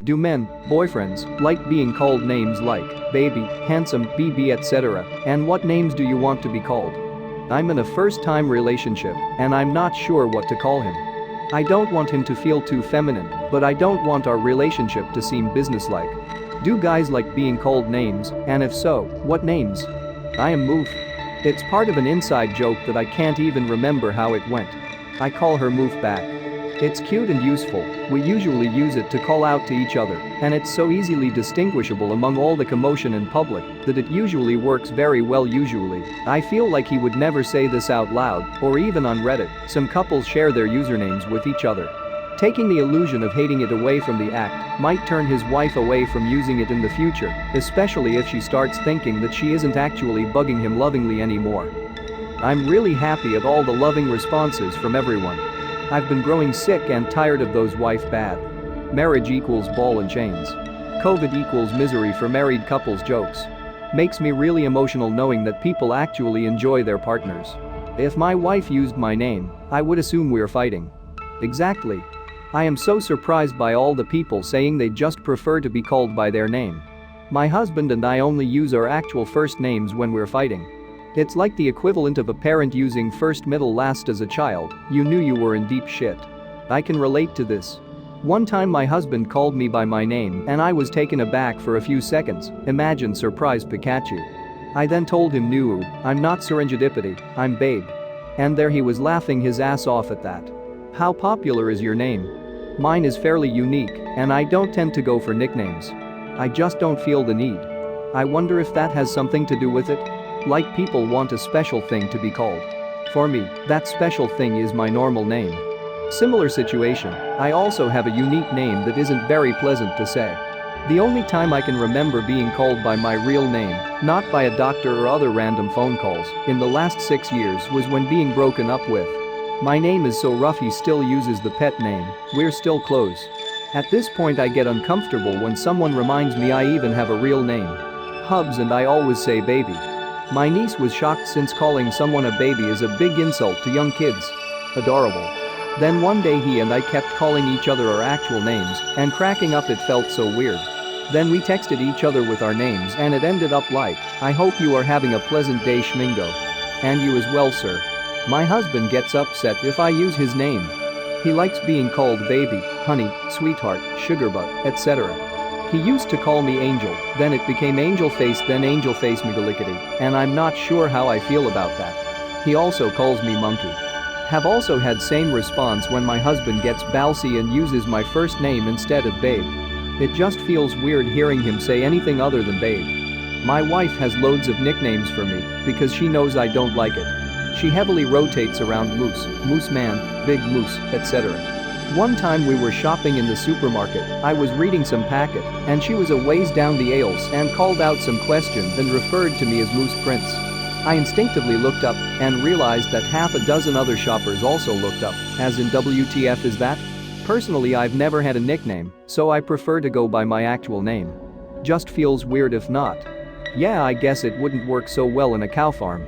Do men, boyfriends, like being called names like baby, handsome, BB, etc., and what names do you want to be called? I'm in a first-time relationship, and I'm not sure what to call him. I don't want him to feel too feminine, but I don't want our relationship to seem businesslike. Do guys like being called names, and if so, what names? I am Moof. It's part of an inside joke that I can't even remember how it went. I call her Moof back. It's cute and useful, we usually use it to call out to each other, and it's so easily distinguishable among all the commotion in public that it usually works very well usually. I feel like he would never say this out loud, or even on Reddit, some couples share their usernames with each other. Taking the illusion of hating it away from the act might turn his wife away from using it in the future, especially if she starts thinking that she isn't actually bugging him lovingly anymore. I'm really happy at all the loving responses from everyone. I've been growing sick and tired of those wife bad. Marriage equals ball and chains. COVID equals misery for married couples jokes. Makes me really emotional knowing that people actually enjoy their partners. If my wife used my name, I would assume we're fighting. Exactly. I am so surprised by all the people saying they just prefer to be called by their name. My husband and I only use our actual first names when we're fighting. It's like the equivalent of a parent using first, middle, last as a child. You knew you were in deep shit. I can relate to this. One time my husband called me by my name and I was taken aback for a few seconds. Imagine surprised Pikachu. I then told him no, I'm not Serendipity, I'm Babe. And there he was laughing his ass off at that. How popular is your name? Mine is fairly unique and I don't tend to go for nicknames. I just don't feel the need. I wonder if that has something to do with it. Like people want a special thing to be called. For me, that special thing is my normal name. Similar situation, I also have a unique name that isn't very pleasant to say. The only time I can remember being called by my real name, not by a doctor or other random phone calls, in the last 6 years was when being broken up with. My name is so rough he still uses the pet name, we're still close. At this point I get uncomfortable when someone reminds me I even have a real name. Hubs and I always say baby. My niece was shocked since calling someone a baby is a big insult to young kids. Adorable. Then one day he and I kept calling each other our actual names and cracking up, it felt so weird. Then we texted each other with our names and it ended up like, I hope you are having a pleasant day Schmingo. And you as well sir. My husband gets upset if I use his name. He likes being called baby, honey, sweetheart, sugarbutt, etc. He used to call me Angel, then it became Angel Face, then Angel Face McGillicuddy, and I'm not sure how I feel about that. He also calls me Monkey. Have also had same response when my husband gets bousy and uses my first name instead of Babe. It just feels weird hearing him say anything other than Babe. My wife has loads of nicknames for me because she knows I don't like it. She heavily rotates around Moose, Moose Man, Big Moose, etc. One time we were shopping in the supermarket, I was reading some packet, and she was a ways down the aisles and called out some questions and referred to me as Moose Prince. I instinctively looked up and realized that half a dozen other shoppers also looked up, as in WTF is that? Personally I've never had a nickname, so I prefer to go by my actual name. Just feels weird if not. Yeah, I guess it wouldn't work so well in a cow farm.